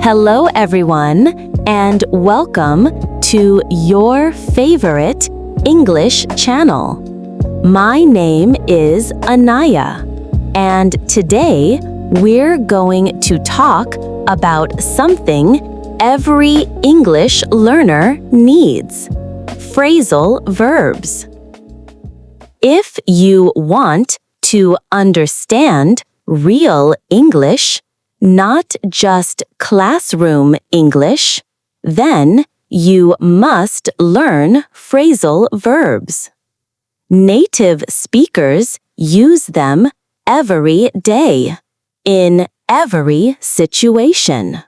Hello everyone, and welcome to your favorite English channel. My name is Anaya, and today we're going to talk about something every English learner needs: phrasal verbs. If you want to understand real English, not just classroom English, then you must learn phrasal verbs. Native speakers use them every day, in every situation.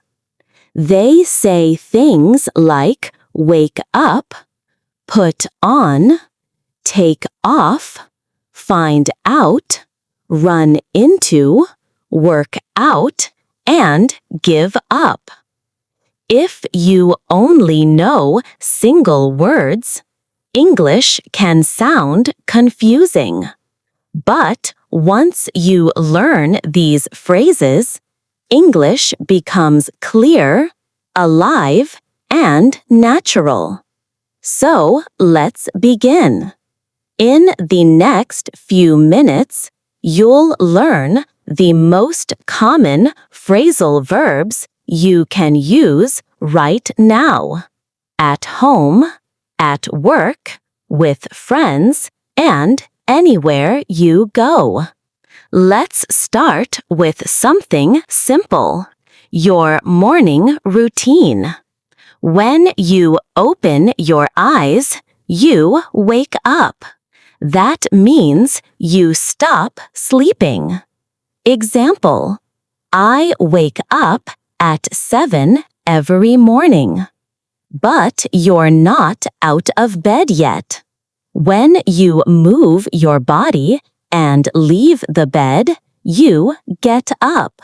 They say things like wake up, put on, take off, find out, run into, work out, and give up. If you only know single words, English can sound confusing. But once you learn these phrases, English becomes clear, alive, and natural. So let's begin. In the next few minutes, you'll learn the most common phrasal verbs you can use right now, at home, at work, with friends, and anywhere you go. Let's start with something simple: your morning routine. When you open your eyes, you wake up. That means you stop sleeping. Example: I wake up at 7 every morning. But you're not out of bed yet. When you move your body and leave the bed, you get up.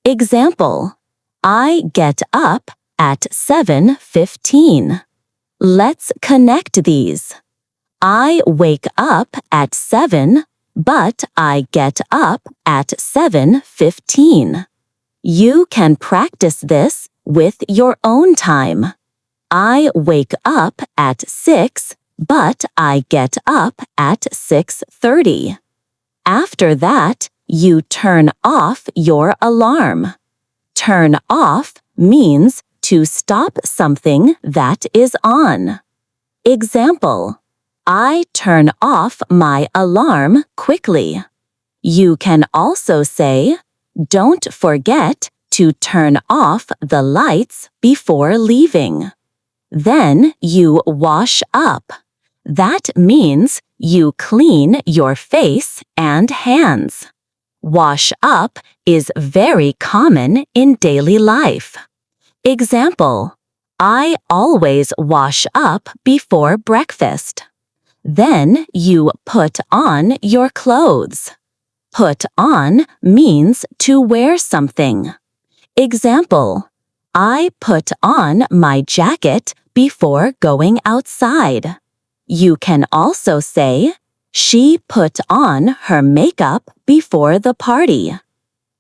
Example: I get up at 7:15. Let's connect these. I wake up at 7, but I get up at 7:15. You can practice this with your own time. I wake up at 6, but I get up at 6:30. After that, you turn off your alarm. Turn off means to stop something that is on. Example: I turn off my alarm quickly. You can also say, don't forget to turn off the lights before leaving. Then you wash up. That means you clean your face and hands. Wash up is very common in daily life. Example: I always wash up before breakfast. Then you put on your clothes. Put on means to wear something. Example: I put on my jacket before going outside. You can also say, she put on her makeup before the party.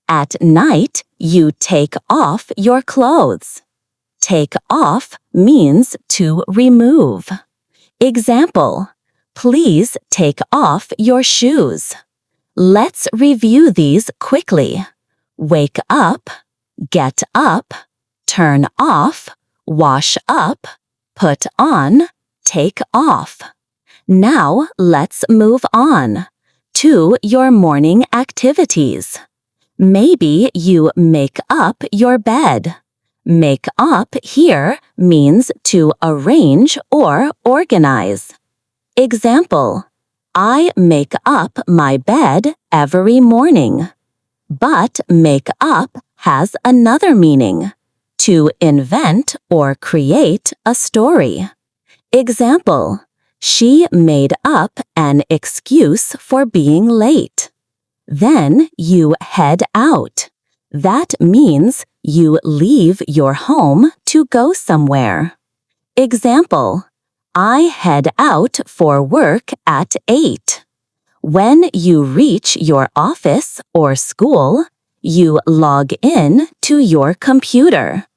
At night, you take off your clothes. Take off means to remove. Example: please take off your shoes. Let's review these quickly. Wake up, get up, turn off, wash up, put on, take off. Now let's move on to your morning activities. Maybe you make up your bed. Make up here means to arrange or organize. Example: I make up my bed every morning. But make up has another meaning: to invent or create a story. Example: she made up an excuse for being late. Then you head out. That means you leave your home to go somewhere. Example: I head out for work at 8. When you reach your office or school, you log in to your computer.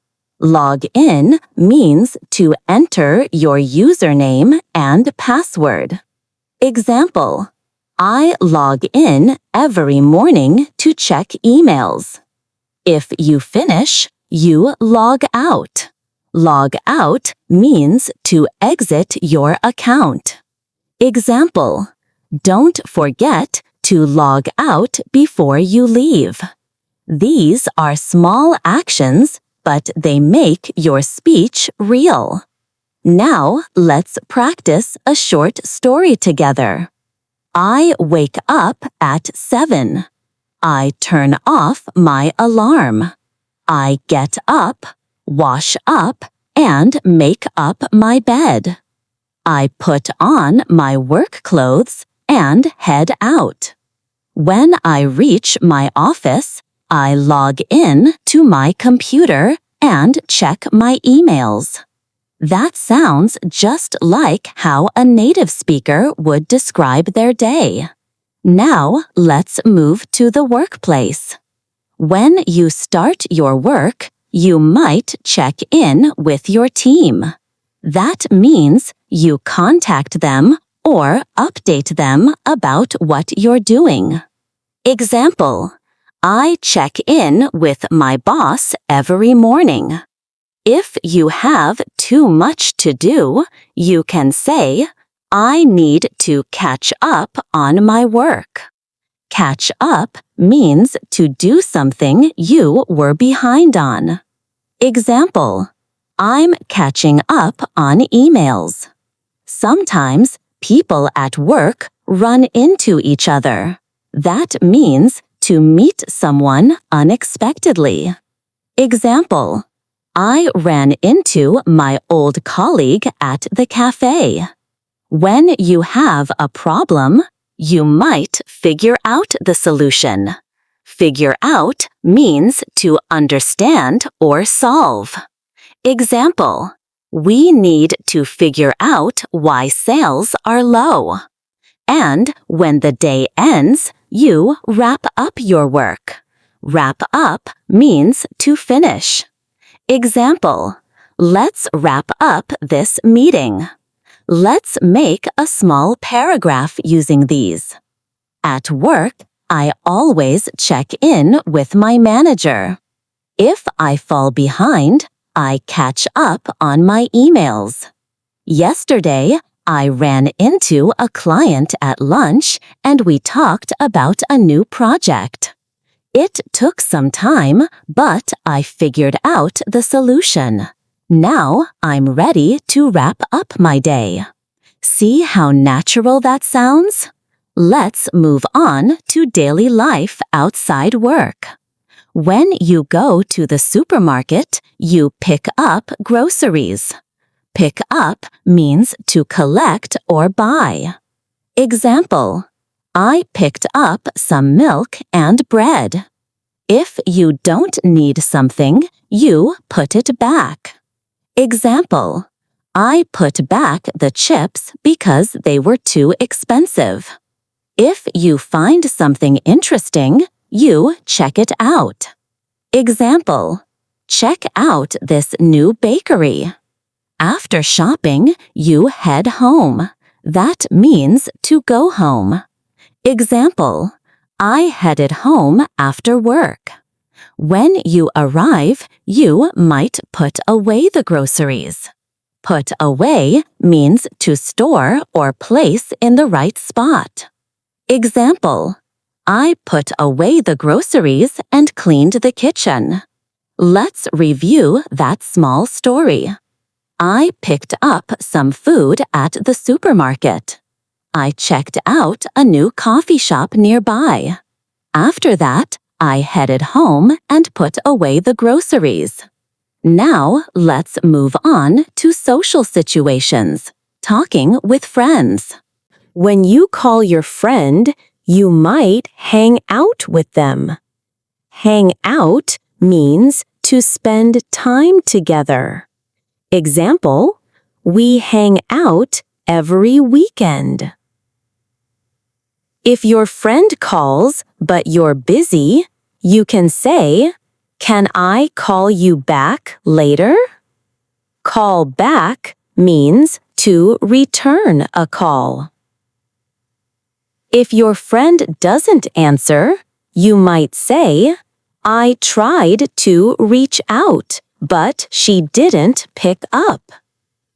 Log in means to enter your username and password. Example: I log in every morning to check emails. If you finish, you log out. Log out means to exit your account. Example: don't forget to log out before you leave. These are small actions, but they make your speech real. Now let's practice a short story together. I wake up at 7. I turn off my alarm. I get up, wash up, and make up my bed. I put on my work clothes and head out. When I reach my office, I log in to my computer and check my emails. That sounds just like how a native speaker would describe their day. Now, let's move to the workplace. When you start your work, you might check in with your team. That means you contact them or update them about what you're doing. Example: I check in with my boss every morning. If you have too much to do, you can say, I need to catch up on my work. Catch up means to do something you were behind on. Example: I'm catching up on emails. Sometimes people at work run into each other. That means to meet someone unexpectedly. Example: I ran into my old colleague at the cafe. When you have a problem, you might figure out the solution. Figure out means to understand or solve. Example: we need to figure out why sales are low. And when the day ends, you wrap up your work. Wrap up means to finish. Example: let's wrap up this meeting. Let's make a small paragraph using these. At work, I always check in with my manager. If I fall behind, I catch up on my emails. Yesterday, I ran into a client at lunch and we talked about a new project. It took some time, but I figured out the solution. Now I'm ready to wrap up my day. See how natural that sounds? Let's move on to daily life outside work. When you go to the supermarket, you pick up groceries. Pick up means to collect or buy. Example: I picked up some milk and bread. If you don't need something, you put it back. Example: I put back the chips because they were too expensive. If you find something interesting, you check it out. Example: check out this new bakery. After shopping, you head home. That means to go home. Example: I headed home after work. When you arrive, you might put away the groceries. Put away means to store or place in the right spot. Example: I put away the groceries and cleaned the kitchen. Let's review that small story. I picked up some food at the supermarket. I checked out a new coffee shop nearby. After that, I headed home and put away the groceries. Now, let's move on to social situations, talking with friends. When you call your friend, you might hang out with them. Hang out means to spend time together. Example: we hang out every weekend. If your friend calls but you're busy, you can say, Can I call you back later? Call back means to return a call. If your friend doesn't answer, you might say, I tried to reach out, but she didn't pick up.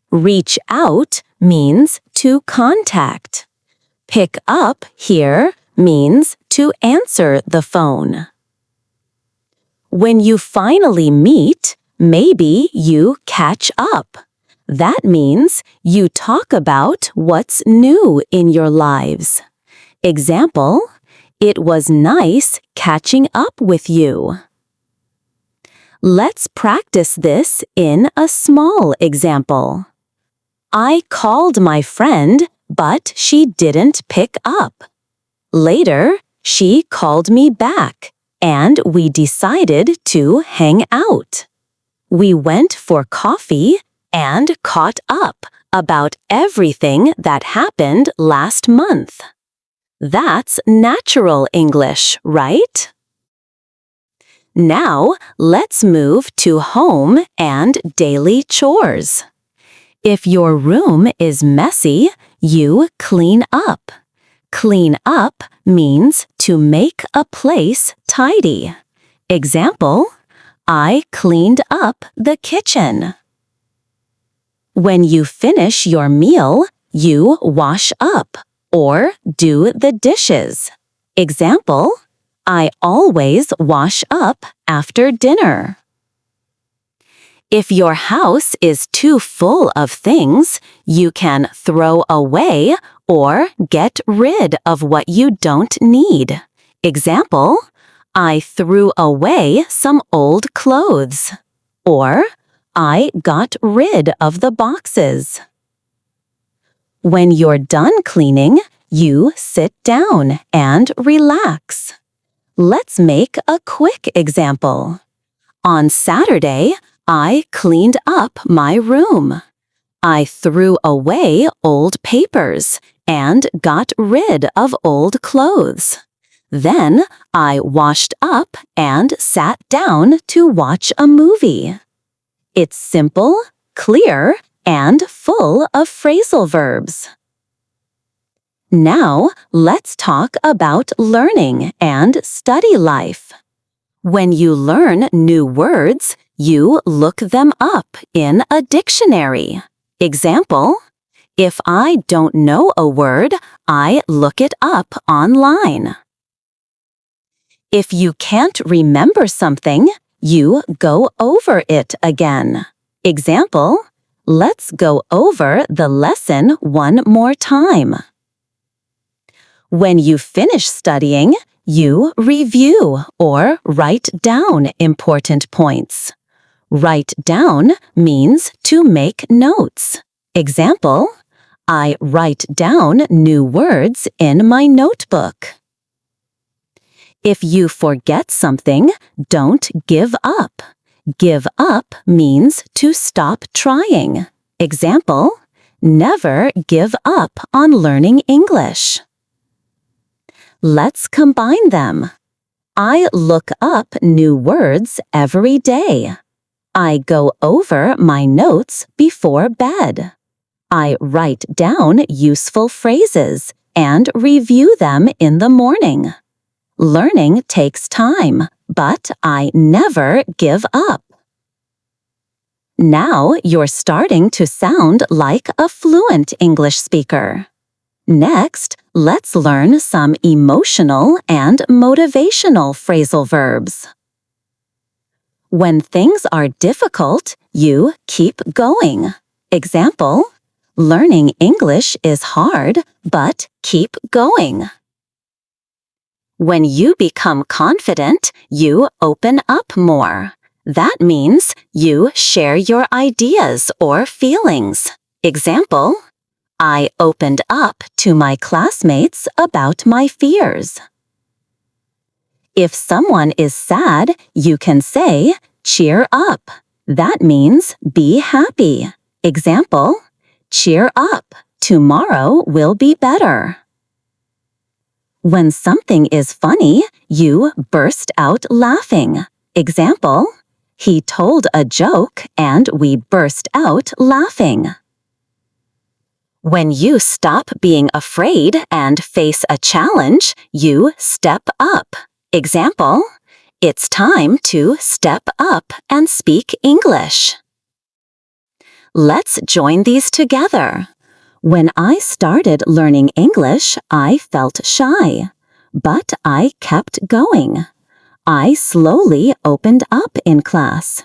Reach out means to contact. Pick up here means to answer the phone. When you finally meet, maybe you catch up. That means you talk about what's new in your lives. Example, it was nice catching up with you. Let's practice this in a small example. I called my friend, but she didn't pick up. Later, she called me back, and we decided to hang out. We went for coffee and caught up about everything that happened last month. That's natural English, right? Now, let's move to home and daily chores. If your room is messy, you clean up. Clean up means to make a place tidy. Example, I cleaned up the kitchen. When you finish your meal, you wash up or do the dishes. Example, I always wash up after dinner. If your house is too full of things, you can throw away or get rid of what you don't need. Example, I threw away some old clothes. Or, I got rid of the boxes. When you're done cleaning, you sit down and relax. Let's make a quick example. On Saturday, I cleaned up my room. I threw away old papers and got rid of old clothes. Then I washed up and sat down to watch a movie. It's simple, clear, and full of phrasal verbs. Now, let's talk about learning and study life. When you learn new words, you look them up in a dictionary. Example, if I don't know a word, I look it up online. If you can't remember something, you go over it again. Example, let's go over the lesson one more time. When you finish studying, you review or write down important points. Write down means to make notes. Example, I write down new words in my notebook. If you forget something, don't give up. Give up means to stop trying. Example, never give up on learning English. Let's combine them. I look up new words every day. I go over my notes before bed. I write down useful phrases and review them in the morning. Learning takes time, but I never give up. Now you're starting to sound like a fluent English speaker. Next, let's learn some emotional and motivational phrasal verbs. When things are difficult, you keep going. Example, learning English is hard, but keep going. When you become confident, you open up more. That means you share your ideas or feelings. Example, I opened up to my classmates about my fears. If someone is sad, you can say, cheer up. That means be happy. Example, cheer up. Tomorrow will be better. When something is funny, you burst out laughing. Example, he told a joke and we burst out laughing. When you stop being afraid and face a challenge, you step up. Example, it's time to step up and speak English. Let's join these together. When I started learning English, I felt shy, but I kept going. I slowly opened up in class.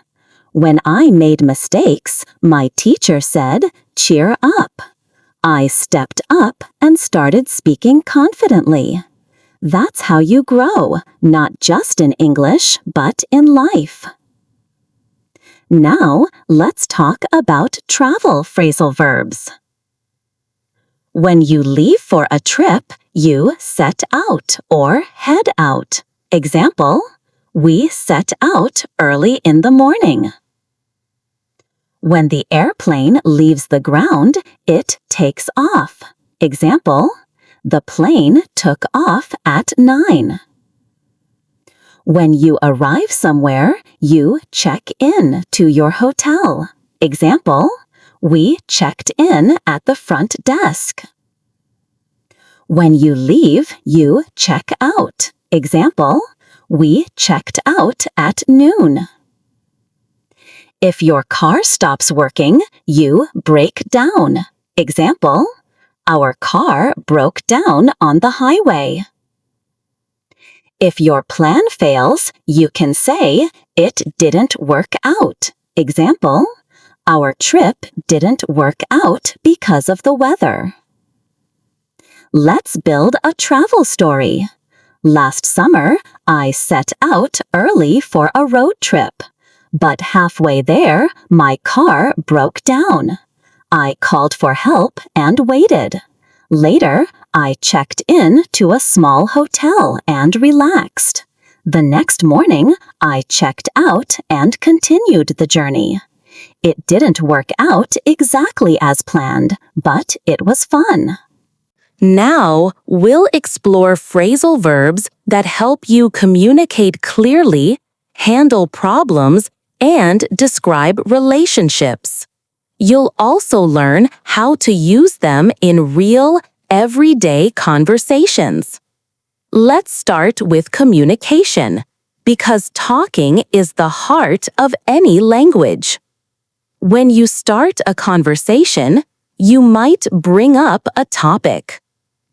When I made mistakes, my teacher said, "Cheer up." I stepped up and started speaking confidently. That's how you grow, not just in English, but in life. Now, let's talk about travel phrasal verbs. When you leave for a trip, you set out or head out. Example, we set out early in the morning. When the airplane leaves the ground, it takes off. Example, the plane took off at 9. When you arrive somewhere, you check in to your hotel. Example, we checked in at the front desk. When you leave, you check out. Example, we checked out at noon. If your car stops working, you break down. Example, our car broke down on the highway. If your plan fails, you can say, it didn't work out. Example, our trip didn't work out because of the weather. Let's build a travel story. Last summer, I set out early for a road trip. But halfway there, my car broke down. I called for help and waited. Later, I checked in to a small hotel and relaxed. The next morning, I checked out and continued the journey. It didn't work out exactly as planned, but it was fun. Now, we'll explore phrasal verbs that help you communicate clearly, handle problems, and describe relationships. You'll also learn how to use them in real, everyday conversations. Let's start with communication, because talking is the heart of any language. When you start a conversation, you might bring up a topic.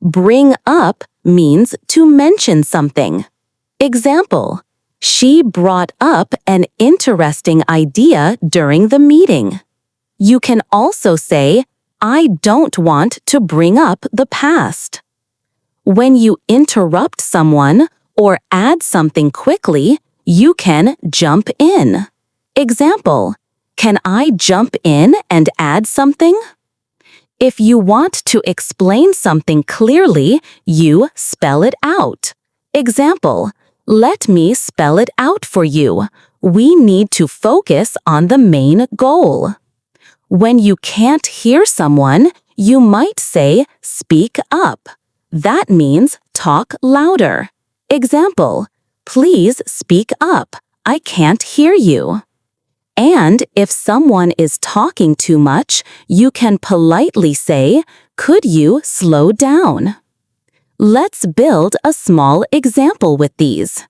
Bring up means to mention something. Example, she brought up an interesting idea during the meeting. You can also say, I don't want to bring up the past. When you interrupt someone or add something quickly, you can jump in. Example, can I jump in and add something? If you want to explain something clearly, you spell it out. Example, let me spell it out for you. We need to focus on the main goal. When you can't hear someone, you might say, speak up. That means talk louder. Example, please speak up. I can't hear you. And if someone is talking too much, you can politely say, could you slow down? Let's build a small example with these.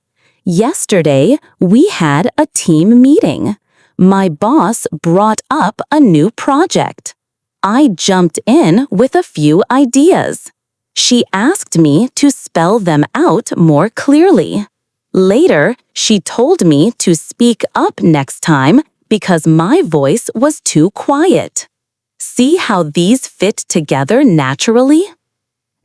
Yesterday, we had a team meeting. My boss brought up a new project. I jumped in with a few ideas. She asked me to spell them out more clearly. Later, she told me to speak up next time because my voice was too quiet. See how these fit together naturally?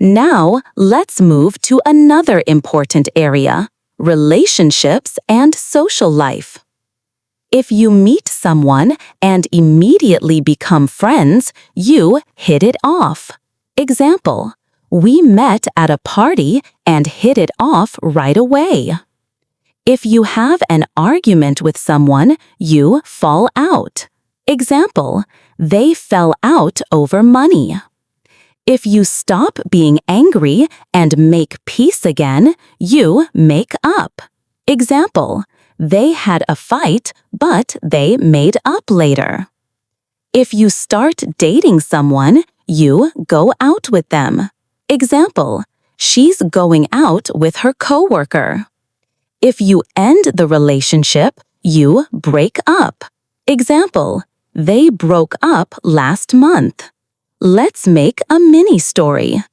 Now, let's move to another important area, relationships and social life. If you meet someone and immediately become friends, you hit it off. Example, we met at a party and hit it off right away. If you have an argument with someone, you fall out. Example, they fell out over money. If you stop being angry and make peace again, you make up. Example, They had a fight, but they made up later. If you start dating someone, you go out with them. Example, she's going out with her coworker. If you end the relationship, you break up. Example, they broke up last month. Let's make a mini story.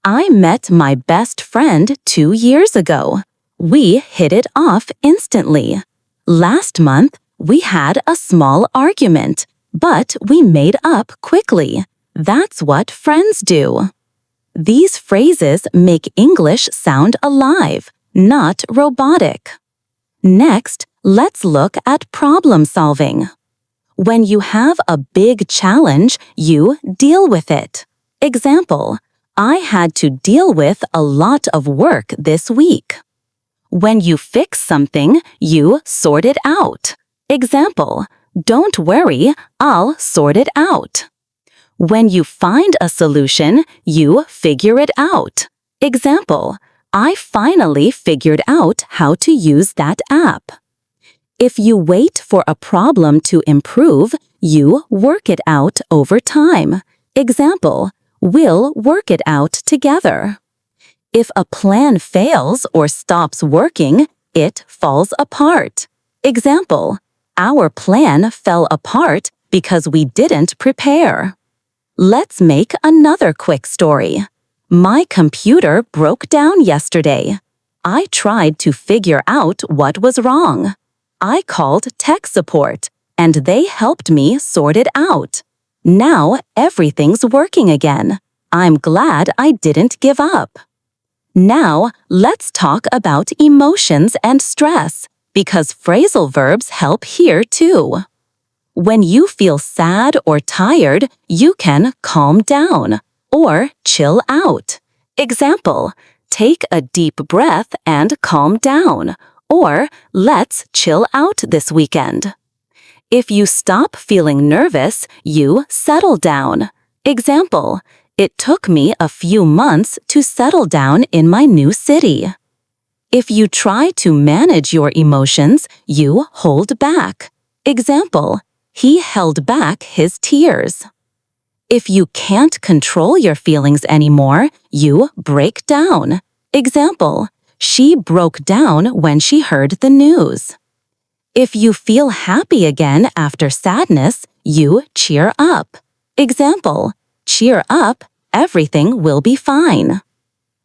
I met my best friend 2 years ago. We hit it off instantly. Last month, we had a small argument, but we made up quickly. That's what friends do. These phrases make English sound alive, not robotic. Next, let's look at problem solving. When you have a big challenge, you deal with it. Example, I had to deal with a lot of work this week. When you fix something, you sort it out. Example, don't worry, I'll sort it out. When you find a solution, you figure it out. Example, I finally figured out how to use that app. If you wait for a problem to improve, you work it out over time. Example, we'll work it out together. If a plan fails or stops working, it falls apart. Example, our plan fell apart because we didn't prepare. Let's make another quick story. My computer broke down yesterday. I tried to figure out what was wrong. I called tech support, and they helped me sort it out. Now everything's working again. I'm glad I didn't give up. Now, let's talk about emotions and stress, because phrasal verbs help here too. When you feel sad or tired, you can calm down or chill out. Example, take a deep breath and calm down, or let's chill out this weekend. If you stop feeling nervous, you settle down. Example, it took me a few months to settle down in my new city. If you try to manage your emotions, you hold back. Example, he held back his tears. If you can't control your feelings anymore, you break down. Example, she broke down when she heard the news. If you feel happy again after sadness, you cheer up. Example, cheer up, everything will be fine.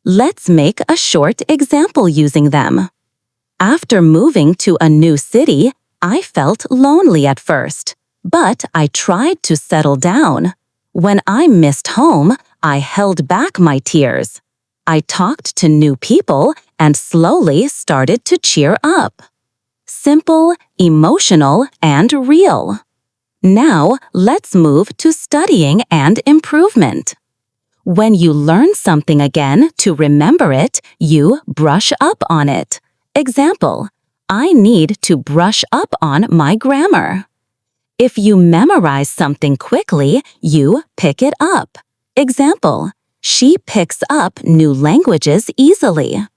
Let's make a short example using them. After moving to a new city, I felt lonely at first, but I tried to settle down. When I missed home, I held back my tears. I talked to new people and slowly started to cheer up. Simple, emotional, and real. Now, let's move to studying and improvement. When you learn something again to remember it, you brush up on it. Example, I need to brush up on my grammar. If you memorize something quickly, you pick it up. Example, she picks up new languages easily.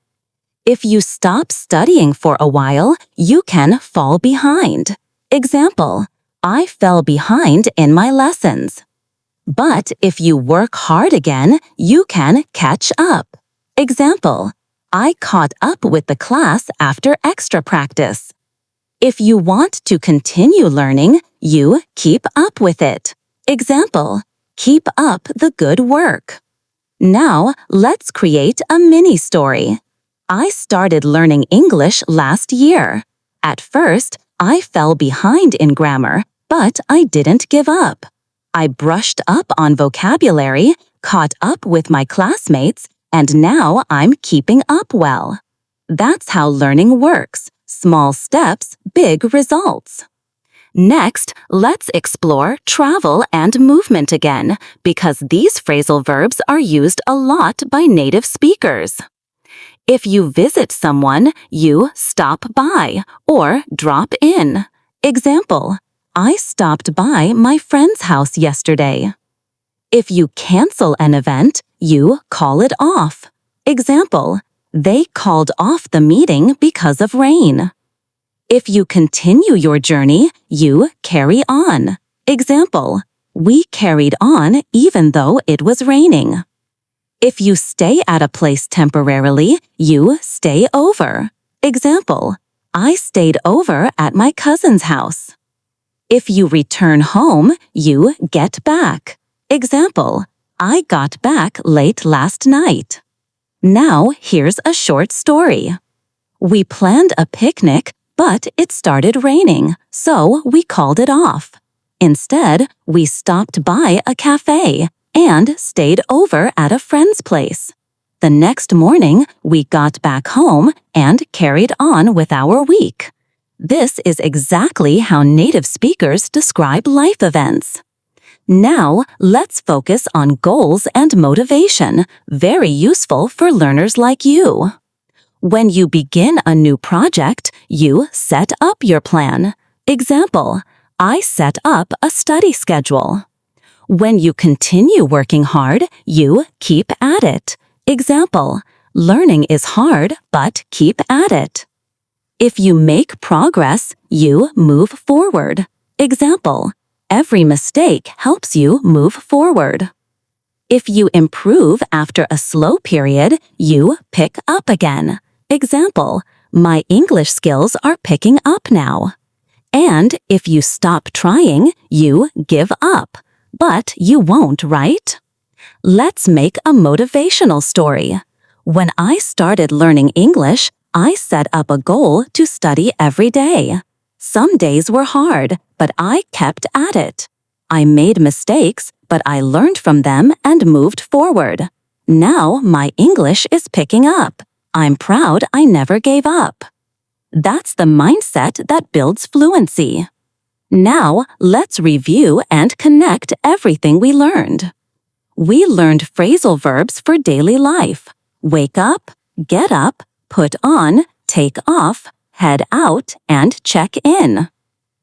If you stop studying for a while, you can fall behind. Example, I fell behind in my lessons. But if you work hard again, you can catch up. Example, I caught up with the class after extra practice. If you want to continue learning, you keep up with it. Example, keep up the good work. Now, let's create a mini story. I started learning English last year. At first, I fell behind in grammar, but I didn't give up. I brushed up on vocabulary, caught up with my classmates, and now I'm keeping up well. That's how learning works. Small steps, big results. Next, let's explore travel and movement again, because these phrasal verbs are used a lot by native speakers. If you visit someone, you stop by or drop in. Example, I stopped by my friend's house yesterday. If you cancel an event, you call it off. Example, they called off the meeting because of rain. If you continue your journey, you carry on. Example, we carried on even though it was raining. If you stay at a place temporarily, you stay over. Example, I stayed over at my cousin's house. If you return home, you get back. Example, I got back late last night. Now, here's a short story. We planned a picnic, but it started raining, so we called it off. Instead, we stopped by a cafe and stayed over at a friend's place. The next morning, we got back home and carried on with our week. This is exactly how native speakers describe life events. Now, let's focus on goals and motivation, very useful for learners like you. When you begin a new project, you set up your plan. Example, I set up a study schedule. When you continue working hard, you keep at it. Example, learning is hard, but keep at it. If you make progress, you move forward. Example, every mistake helps you move forward. If you improve after a slow period, you pick up again. Example, my English skills are picking up now. And if you stop trying, you give up. But you won't, right? Let's make a motivational story. When I started learning English, I set up a goal to study every day. Some days were hard, but I kept at it. I made mistakes, but I learned from them and moved forward. Now my English is picking up. I'm proud I never gave up. That's the mindset that builds fluency. Now, let's review and connect everything we learned. We learned phrasal verbs for daily life. Wake up, get up, put on, take off, head out, and check in.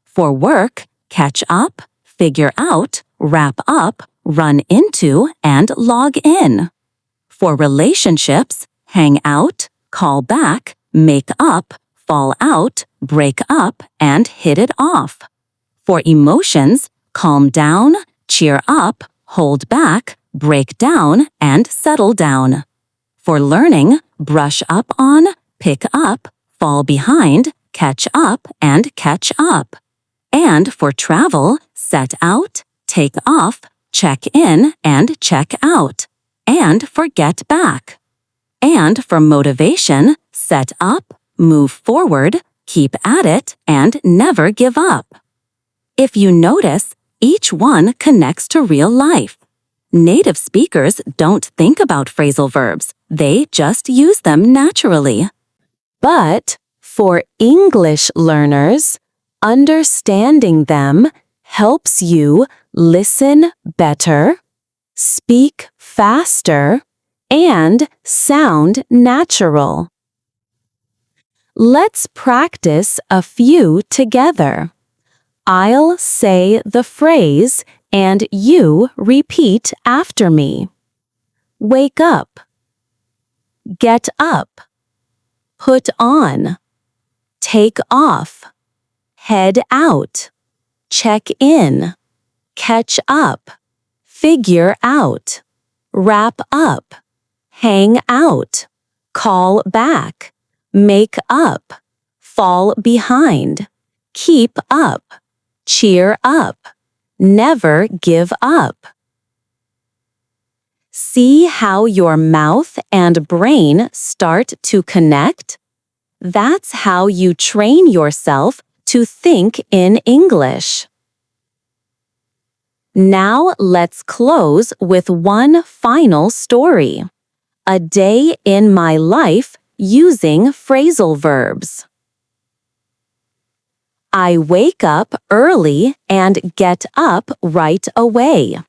For work, catch up, figure out, wrap up, run into, and log in. For relationships, hang out, call back, make up, fall out, break up, and hit it off. For emotions, calm down, cheer up, hold back, break down, and settle down. For learning, brush up on, pick up, fall behind, catch up, and catch up. And for travel, set out, take off, check in, and check out. And for get back. And for motivation, set up, move forward, keep at it, and never give up. If you notice, each one connects to real life. Native speakers don't think about phrasal verbs, they just use them naturally. But for English learners, understanding them helps you listen better, speak faster, and sound natural. Let's practice a few together. I'll say the phrase and you repeat after me. Wake up. Get up. Put on. Take off. Head out. Check in. Catch up. Figure out. Wrap up. Hang out. Call back. Make up. Fall behind. Keep up. Cheer up. Never give up. See how your mouth and brain start to connect? That's how you train yourself to think in English. Now let's close with one final story. A day in my life using phrasal verbs. I wake up early and get up right away.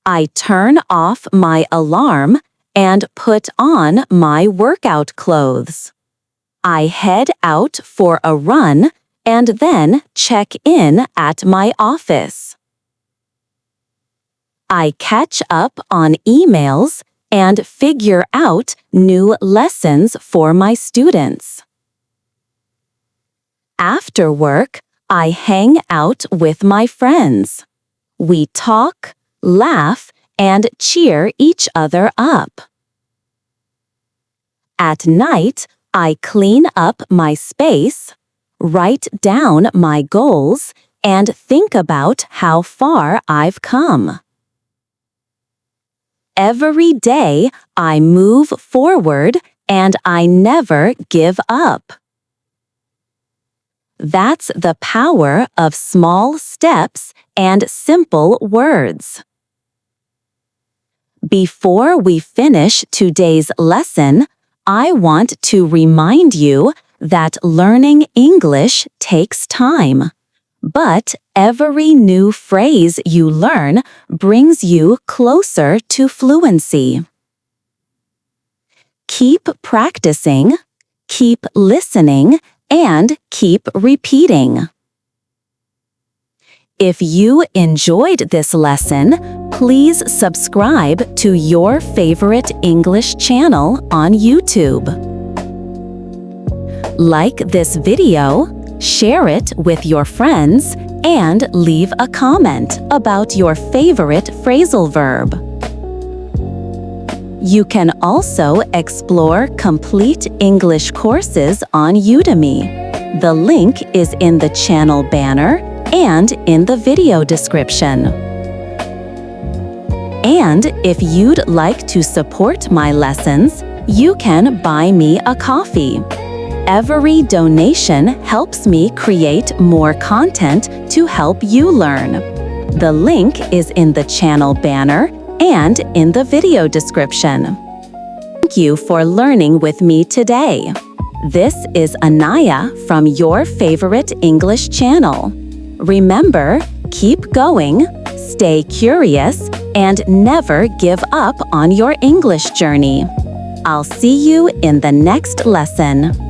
I turn off my alarm and put on my workout clothes. I head out for a run and then check in at my office. I catch up on emails and figure out new lessons for my students. After work, I hang out with my friends. We talk, laugh, and cheer each other up. At night, I clean up my space, write down my goals, and think about how far I've come. Every day, I move forward and I never give up. That's the power of small steps and simple words. Before we finish today's lesson, I want to remind you that learning English takes time. But every new phrase you learn brings you closer to fluency. Keep practicing, keep listening, and keep repeating. If you enjoyed this lesson, please subscribe to Your Favorite English channel on YouTube. Like this video, share it with your friends, and leave a comment about your favorite phrasal verb. You can also explore complete English courses on Udemy. The link is in the channel banner and in the video description. And if you'd like to support my lessons, you can buy me a coffee. Every donation helps me create more content to help you learn. The link is in the channel banner and in the video description. Thank you for learning with me today. This is Anaya from Your Favorite English Channel. Remember, keep going, stay curious, and never give up on your English journey. I'll see you in the next lesson.